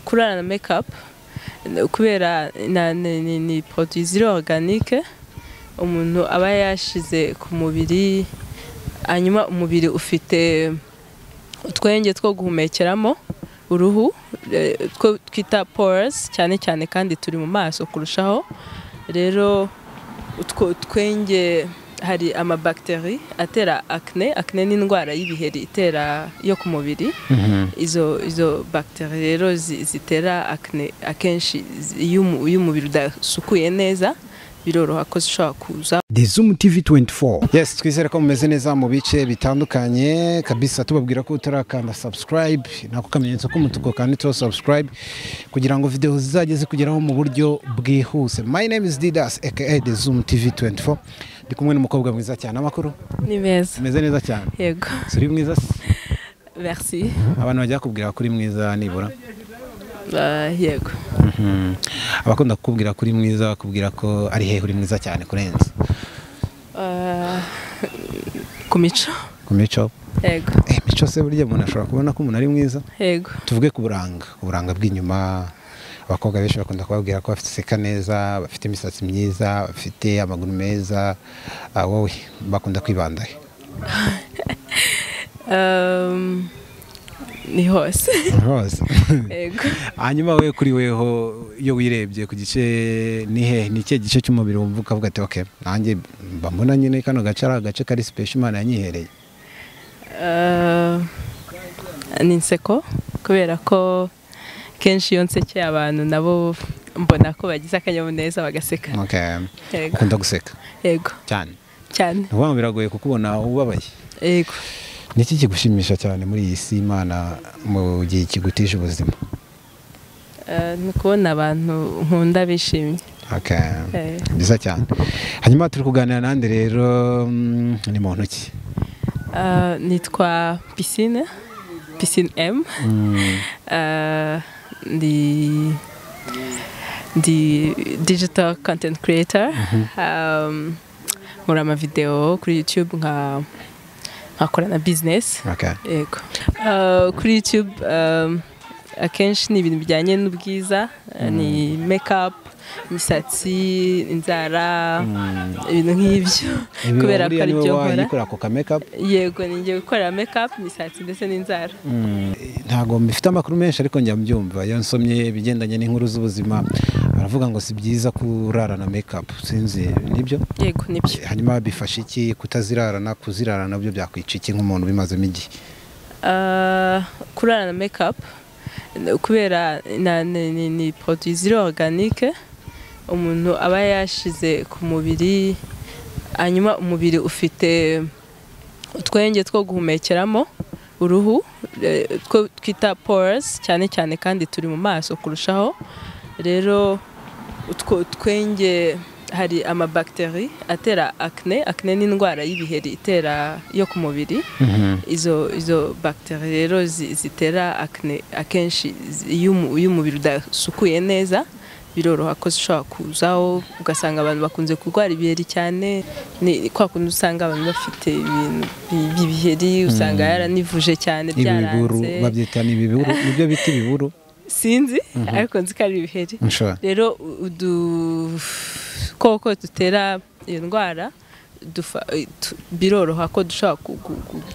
Kurana na make-up kubera ni produit ziri organique umuntu aba yashize ku mubiri, hanyuma umubiri ufite utwenge two guhumekeramo uruhu two twita pores cyane cyane kandi turi mu maso kurushaho. Rero utwo twenge hari amabacteri atera acne ni indwara y'ibiheri itera yo ku mubiri. Izo bacteri rero zitera acne akenshi iyo umubiri udasukuye neza biroroha ko zishobora kuza. The Zoom TV 24. Yes, twizere ko mumeze neza mu bice bitandukanye kabisa, tubabwira ko utarakanda subscribe nako kamenyetso k'umutuku kandi to subscribe kugira ngo video zizajye zikugeraho mu buryo bwihuse. My name is Didas aka The Zoom TV 24. Ndi kumwe n'umukobwa mwiza cyane. Amakuru ni meza. Meze neza cyane. Yego. Suri mwiza? Merci. Abantu bajya kubwira kuri mwiza nibura. Yego. Abakunda kukubwira kuri mwiza bakubwira ko ari hehe uri mwiza cyane kurenza? Ku mico. Ku mico? Yego. Mico se burya umuntu ashobora kubona ko umuntu ari mwiza? Yego. Tuvuge ku buranga bw'inyuma. Abakobwa benshi bakunda kubabwira ko bafite seka neza, bafite imisatsi myiza, bafite amaguru meza. Wowe bakunda kwibanda he? Ni hose. Hose. Yego. Hanyuma we kuri weho iyo wirebye ku gice ni he, ni cye gice cy'umubiri wumva ukavuga ati okay nanjye mbona nyine kano gace ari agace kari special Imana yanyihereye? Ni inseko kubera ko kenshi iyo nsekeye abantu nabo mbona ko bagize akanyamuneza bagaseka. Okay. Yego. Ukunda guseka? Yego. Cyane. Cyane. Ubu biragoye kukubona ubabaye. Yego. Niki kigushimisha cyane muri iyi si Imana mu gihe kigutije ubuzima? Ni kubona abantu nkunda bishimye. Okay. Biza cyane. Hanyuma turi kuganira nande rero ni muntu ki? Nitwa Piscine M. The digital content creator. Nkora ama video kuri YouTube nkakora na business. Okay. Yego. Kuri YouTube akenshi ni ibintu bijyanye n'ubwiza, ni make-up, imisatsi, inzara, ibintu nk'ibyo. Kubera ko ari byo nkora. Ukora ako make-up? Yego, ninjye gukora make-up, imisatsi ndetse n'inzara. Ntago mbifite amakuru menshi ariko njya mbyumva. Iyo nsomye ibigendanye n'inkuru z'ubuzima baravuga ngo si byiza kurarana make-up. Sinzi nibyo? Yego, nibyo. Hanyuma bifasha iki kutazirarana, kuzirarana byo byakwica iki nk'umuntu bimazemo igihe? Kurarana make-up kubera ni produit ziri organique umuntu aba yashize ku mubiri, hanyuma umubiri ufite utwenge two guhumekeramo uruhu two twita pores cyane cyane kandi turi mu maso kurushaho. Rero utwo twenge hari amabacteri atera acne ni indwara y'ibiheri itera yo ku mubiri. Izo bacteri rero zitera acne akenshi iyo umubiri udasukuye neza biroroha ko zishobora kuzaho, ugasanga abantu bakunze kurwara ibiheri cyane. Ni kwa kundi usanga abantu bafite ibintu by'ibiheri, usanga yaranivuje cyane byaranze. Babyita ni ibiburu, nibyo bita ibiburu? Sinzi ariko nzi ko ari ibiheri. Rero koko dutera iyo ndwara biroroha ko dushobora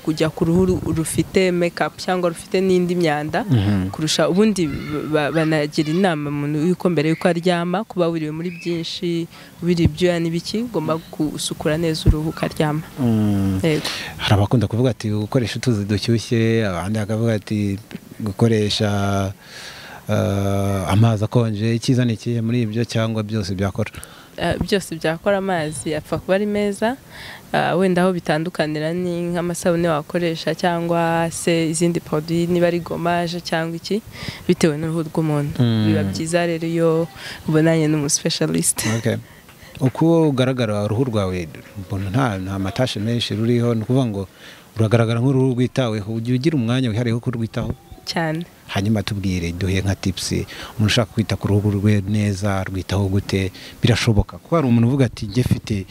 kujya ku ruhu rufite make-up cyangwa rufite n'indi myanda kurusha ubundi. Banagira inama umuntu yuko mbere yuko aryama kuba wiriwe muri byinshi, ubiri ibyuya n'ibiki, ugomba gusukura neza uruhu ukaryama. Yego. Hari abakunda kuvuga ati gukoresha utuzi dushyushye, abandi bakavuga ati gukoresha amazi akonje. Icyiza ni ikihe muri ibyo cyangwa byose byakora? Byose byakora. Amazi apfa kuba ari meza, wenda aho bitandukanira ni nk'amasabune wakoresha cyangwa se izindi produit niba ari gommage cyangwa iki, bitewe n'uruhu rw'umuntu. Biba byiza rero iyo ubonanye n'umuspecialist. Okay. Uko ugaragara uruhu rwawe mbona nta matashe menshi ruriho, ni ukuvuga ngo uragaragara nk'uruhu rwitaweho. Ujya ugira umwanya wihariye wo kurwitaho? Cyane. Hanyuma tubwire duhe nka tips umuntu ushaka kwita ku ruhu rwe neza rwitaho gute? Birashoboka ko hari umuntu uvuga ati njye mfite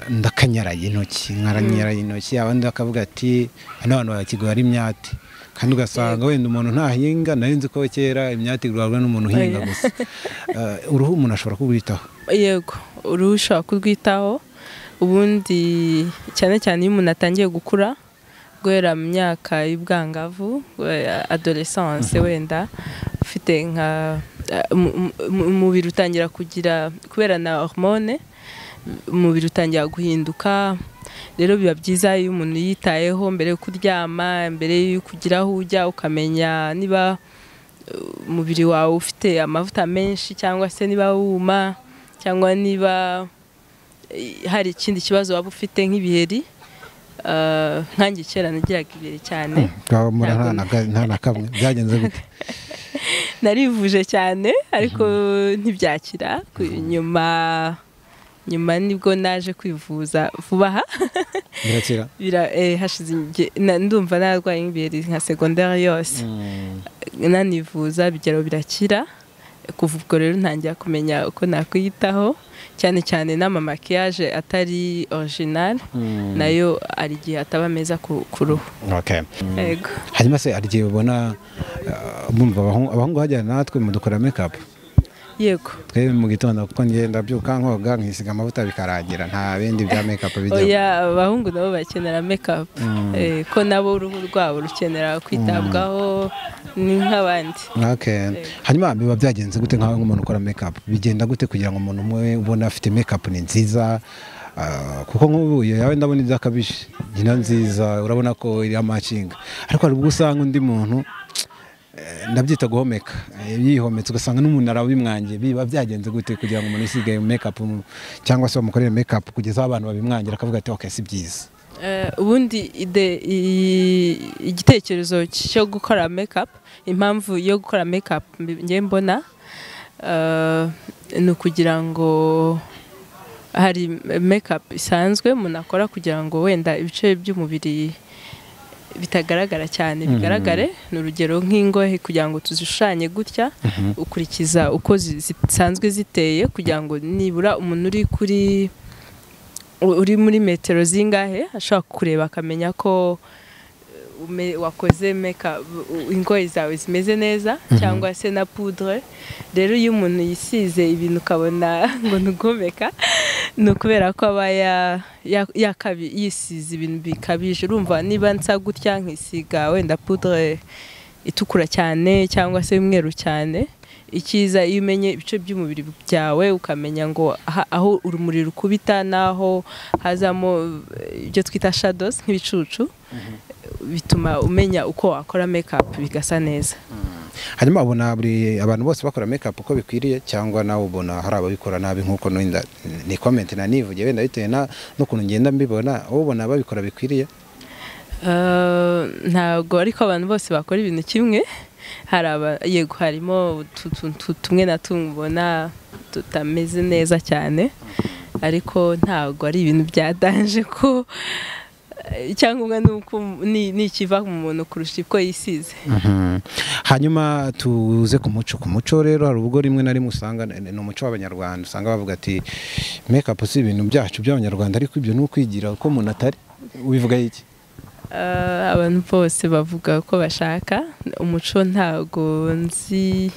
ndakanyaraye intoki, nkaranyaraye intoki, abandi bakavuga ati abantu bakigwara imyate. kandi ugasanga wenda umuntu ntahinga nari nzi ko kera imyati igurwa n'umuntu uhinga gusa uruhu umuntu ashobora kurwitaho yego uruhu ushobora kurwitaho ubundi cyane cyane iyo umuntu atangiye gukura guhera mu myaka y'ubwangavu adolescence wenda ufite nka umubiri utangira kugira kubera na hormone umubiri utangira guhinduka rero biba byiza iyo umuntu yitayeho mbere yo kuryama mbere yo kugira aho ujya ukamenya niba umubiri wawe ufite amavuta menshi cyangwa se niba wuma cyangwa niba hari ikindi kibazo waba ufite nk'ibiheri nkange kera nagiraga ibiheri cyane nta na kamwe byagenze gute narivuje cyane ariko ntibyakira nyuma nibwo naje kwivuza vuba aha birakira hashize ndumva narwaye nk'ibiheri nka secondaire yose nanivuza bigeraho birakira kuva ubwo rero ntangira kumenya uko nakwiyitaho cyane cyane n'amamakiyaje atari original nayo ari igihe ataba meza ku ruhu yego hanyuma se ari igihe ubona bumva abahungu hajyana natwe mu dukora make-up yego twebwe mu gitondo kuko ngenda byuka nkoga nkisiga amavuta bikarangira nta bindi bya make-up bijyaho oya abahungu nabo bakenera make-up ko nabo uruhu rwabo rukenera kwitabwaho ni nk'abandi hanyuma biba byagenze gute nk'umuntu ukora make-up bigenda gute kugira ngo umuntu umwe ubona afite make-up ni nziza kuko nk'ubu yawe ndabona ibyakabije nyina nziza urabona ko iri amacinga ariko hari ubwo usanga undi muntu ndabyita guhomeka yihometse ugasanga n'umuntu arabimwangiye biba byagenze gute kugira ngo umuntu yisige make-up cyangwa se bamukorere make-up kugeza abantu babimwangira akavuga ati okay si byiza ubundi igitekerezo cyo gukora make-up impamvu yo gukora make-up ngiye mbona ni ukugira ngo hari make-up isanzwe umuntu akora kugira ngo wenda ibice by'umubiri bitagaragara cyane bigaragare ni urugero nk'ingohe kugira ngo tuzishushanye gutya ukurikiza uko zisanzwe ziteye kugira ngo nibura umuntu uri muri metero zingahe ashobora kureba akamenya ko wakoze make-up ingohe zawe zimeze neza cyangwa se na poudre rero iyo umuntu yisize ibintu ukabona ngo ntugomeka ni ukubera ko aba yisize ibintu bikabije urumva niba nsa gutya nkisiga wenda poudre itukura cyane cyangwa se umweru cyane icyiza iyo umenye ibice by'umubiri byawe ukamenya ngo aho urumuri rukubita n'aho hazamo ibyo twita shadows nk'ibicucu bituma umenya uko wakora make-up bigasa neza hanyuma ubona abantu bose bakora make-up uko bikwiriye cyangwa nawe ubona hari ababikora nabi nk'uko ni comment nanivugiye wenda bitewe n'ukuntu ngenda mbibona ubona babikora bikwiriye ntabwo ariko abantu bose bakora ibintu kimwe yego harimo tumwe na tumwe ubona tutameze neza cyane ariko ntabwo ari ibintu byadanje ko icyangombwa ni ikiva mu muntu kurusha uko yisize hanyuma tuze ku muco rero hari ubwo rimwe na rimwe usanga ni umuco w'abanyarwanda usanga bavuga ati make-up si ibintu byacu by'abanyarwanda ariko ibyo ni ukwigira uko umuntu atari ubivuga iki abantu bose bavuga uko bashaka umuco ntago nzi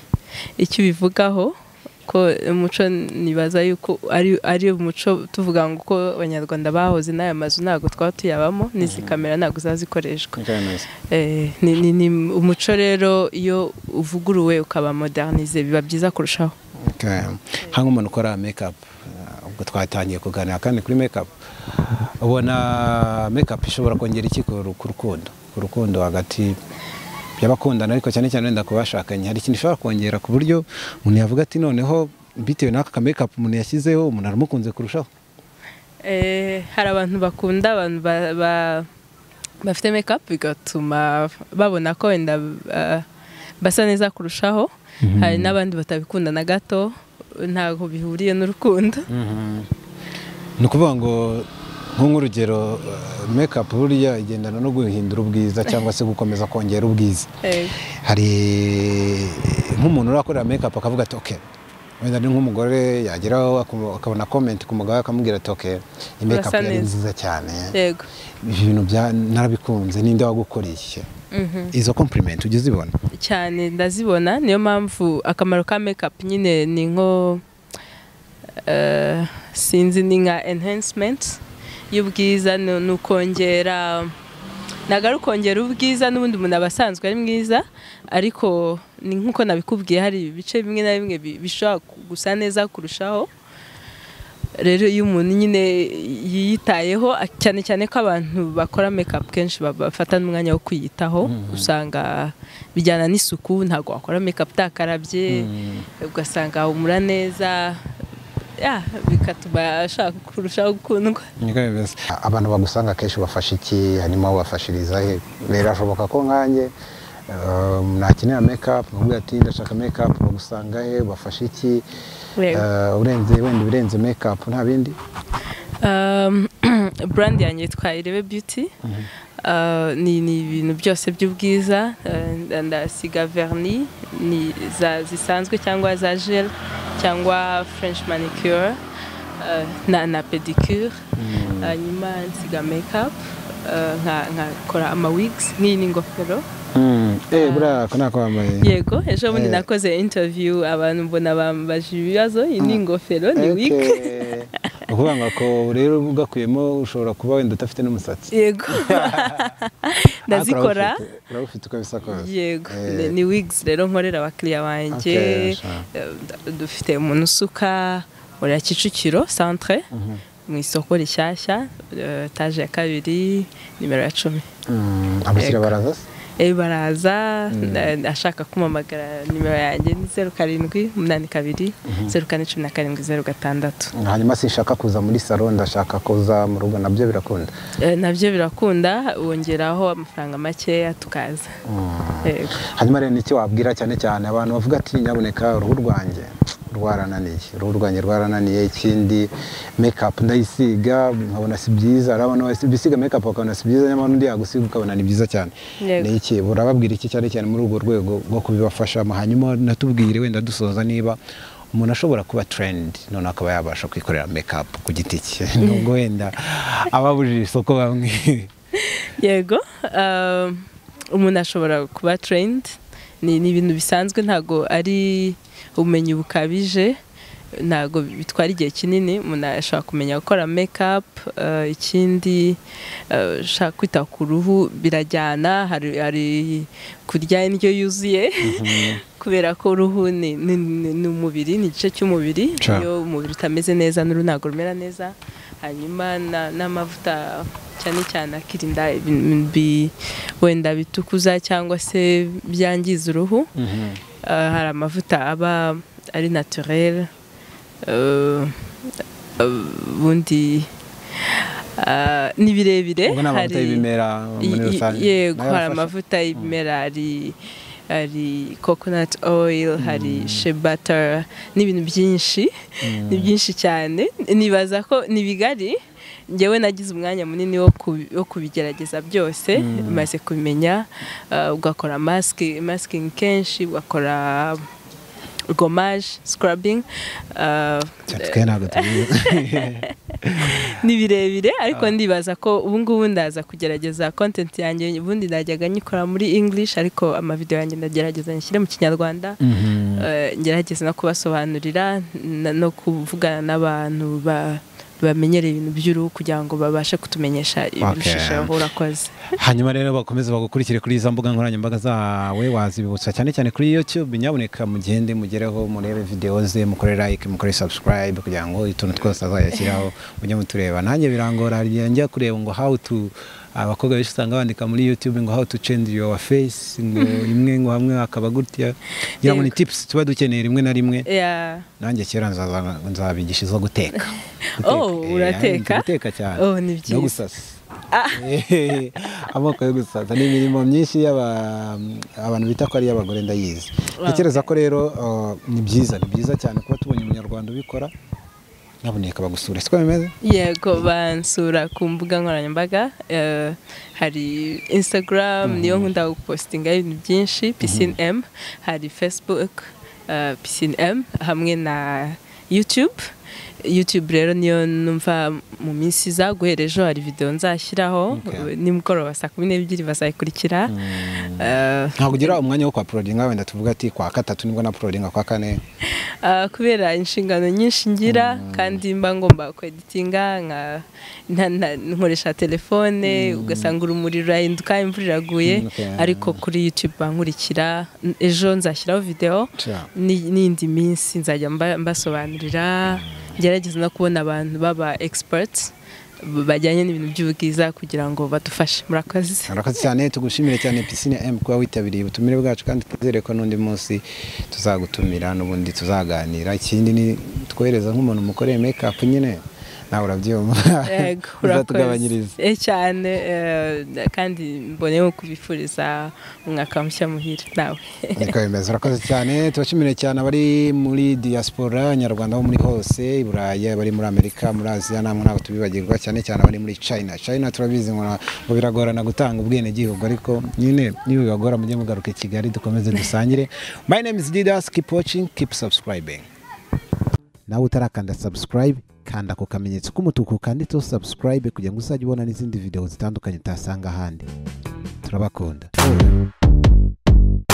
icyo ubivugaho ko umuco nibaza yuko ari umuco tuvuga ngo uko abanyarwanda bahoze n'aya mazu ntabwo twaba tuyabamo n'izi kamera ntabwo zazikoreshwa ni umuco rero iyo uvuguruwe ukaba modernize biba byiza kurushaho nk'umuntu ukora make-up ubwo twatangiye kuganira kandi kuri make-up ubona make-up ishobora kongera iki ku rukundo hagati y'abakundana ariko cyane cyane wenda ku bashakanye hari ikintu ishobora kongera ku buryo umuntu yavuga ati noneho bitewe n'aka make-up umuntu yashyizeho umuntu aramukunze kurushaho hari abantu bakunda abantu bafite make-up bigatuma babona ko wenda basa neza kurushaho hari n'abandi batabikunda na gato ntabwo bihuriye n'urukundo ni ukuvuga ngo nk'urugero make-up buriya igendana no guhindura ubwiza cyangwa se gukomeza kongera ubwiza hari nk'umuntu urakorera make-up akavuga ati okay wenda ni nk'umugore yageraho akabona comment ku mugabo akamubwira ati okay makeup yari nziza cyane yego ibintu narabikunze ninde wagukoreye izo compliment ujye uzibona cyane ndazibona niyo mpamvu akamaro ka makeup nyine ni nko sinzi ni nka enhancement y'ubwiza n'ukongera nagaru kongera ubwiza n'ubundi umuntu abasanzwe ari mwiza ariko ni nkuko nabikubwiye hari ibice bimwe na bimwe bishobora gusa neza kurushaho rero iyo umuntu nyine yiyitayeho cyane cyane ko abantu bakora makeup kenshi bafata n'umwanya wo kwiyitaho usanga bijyana n'isuku ntago wakora makeup takarabye ugasanga humura neza bikatuma ashaka kurushaho gukundwa abantu bagusanga kenshi bafasha iki hanyuma ubafashiriza birashoboka ko nkanjye nakenera makeup nkubwira ati ndashaka makeup bagusanga he bafasha iki wenda birenze makeup nta bindi brand yanjye yitwa Irebe Beauty ni ibintu byose by'ubwiza ndasiga vernis ni zisanzwe cyangwa za gel cyangwa French manicure na pedicure hanyuma nsiga makeup nkakora ama wigs n'ingofero buriya ko nako wambaye yego ejo bundi nakoze interview abantu mbona bambaje ibibazo ni ingofero ni wig ukuvuga ngo ko rero ugakuyemo ushobora kuba wenda udafite n'umusatsi yego ndazikora urabufite uko bisa kose yego ni wigs rero nkorera abakiriya banjye dufite umuntu usuka uri Kicukiro centre mu isoko rishyashya etage ya 2 nimero ya 10 abashyira baraza baraza ashaka kumamagara nimero yanjye ni 0782 0417 hanyuma sinshaka kuza muri salon ndashaka kuza mu rugo nabyo birakunda nabyo birakunda wongeraho amafaranga make tukaza hanyuma rero niki wabwira cyane cyane abantu bavuga ati nyaboneka uruhu rwanjye rwarananiye ikindi makeup ndayisiga nkabona si byiza arabona bisiga makeup bakabona si byiza nyamara undi yagusiga ukabona ni byiza cyane niki burababwira iki cyane cyane muri urwo rwego rwo kubibafasha hanyuma natubwire wenda dusoza niba umuntu ashobora kuba trend none akaba yabasha kwikorera makeup ku giti cye nubwo wenda ababujije isoko bamwe yego umuntu ashobora kuba trend ni ibintu bisanzwe ntago ari ubumenyi bukabije ntago bitwara igihe kinini umuntu ashobora kumenya gukora makeup ikindi ashaka kwita ku ruhu birajyana hari kurya indyo yuzuye kubera ko uruhu ni umubiri ni igice cy'umubiri iyo umubiri utameze neza n'uruhu ntago rumera neza hanyuma n'amavuta cyane cyane akirinda wenda bitukuza cyangwa se byangiza uruhu hari amavuta aba ari naturel bundi ni birebire yego hari amavuta y'ibimera hari coconut oil hari shea butter n'ibintu byinshi ni byinshi cyane nibaza ko ni bigari njyewe nagize umwanya munini wo kubigerageza byose maze kubimenya ugakora masking kenshi ugakora gommage scrubbing ni birebire ariko ndibaza ko ubu ngubu ndaza kugerageza content yanjye ubundi najyaga nyikora muri English ariko amavideo yanjye ndagerageza nyishyire mu Kinyarwanda ngerageza no kubasobanurira no kuvugana n'abantu bamenyereye ibintu by'uruhu kugira ngo babashe kutumenyesha ibirushijeho urakoze hanyuma rero bakomeze bagukurikire kuri izo mbuga nkoranyambaga zawe wazibibutsa cyane cyane kuri YouTube nyaboneka mugende mugereho murebe video ze mukore like mukore subscribe kugira ngo ituntu twose azayashyiraho mujye mutureba nanjye birangora njya kureba ngo how to abakobwa benshi usanga bandika muri YouTube ngo how to change your face ngo imwe ngo hamwe akaba gutya ngira ngo ni tips tuba dukeneye rimwe na rimwe nanjye kera nzabigisha izo guteka urateka guteka cyane ni byiza no gusasa amoko yo gusasa ni imirimo myinshi abantu bita ko ari y'abagore ndayizi ntekereza ko rero ni byiza cyane kuba tubonye umunyarwanda ubikora naboneka bagusura siko bimeze yego bansura ku mbuga nkoranyambaga hari Instagram niyo nkunda gupostinga ibintu byinshi PCNM hari Facebook Piscine M hamwe na YouTube rero niyo numva mu minsi iza guhera ejo hari video nzashyiraho nimugoroba saa 12 bazayikurikira. Ntabwo ugira umwanya wo kwa uploadinga wenda tuvuga ati kwa 3 nibwo na uploadinga kwa 4? Kubera inshingano nyinshi ngira kandi mba ngomba ku editinga nkoresha telefone ugasanga urumuri rurahinduka imvura iraguye ariko kuri YouTube bankurikira ejo nzashyiraho video n'indi minsi nzajya mbasobanurira gerageza no kubona abantu baba experts bajyanye n'ibintu by'ubwiza kugira ngo badufashe. Murakoze cyane, tugushimire cyane Piscine M kuba witabiriye ubutumire bwacu kandi twizere ko n'undi munsi tuzagutumira n'ubundi tuzaganira. Ikindi ni twohereza nk'umuntu mukoreye makeup nyine nawe urabyumva uzatugabanyiriza cyane kandi mboneyeho kubifuriza umwaka mushya muhira nawe. Niko bimeze. Urakoze cyane, tubashimire cyane abari muri diaspora nyarwanda ho muri hose i Burayi, bari muri Amerika, muri Aziya, namwe ntabwo tubibagirwa cyane abari muri China turabizi ngo biragorana gutanga ubwene gihugu ariko nyine niba bibagora mujye mugaruke Kigali dukomeze dusangire. My name is Didas, keep watching, keep subscribing. Nawe utarakanda subscribe kanda ku kamenyetso k'umutuku kanditseho subscribe kugira ngo uzajye ubona n'izindi video zitandukanye utasanga ahandi. Turabakunda.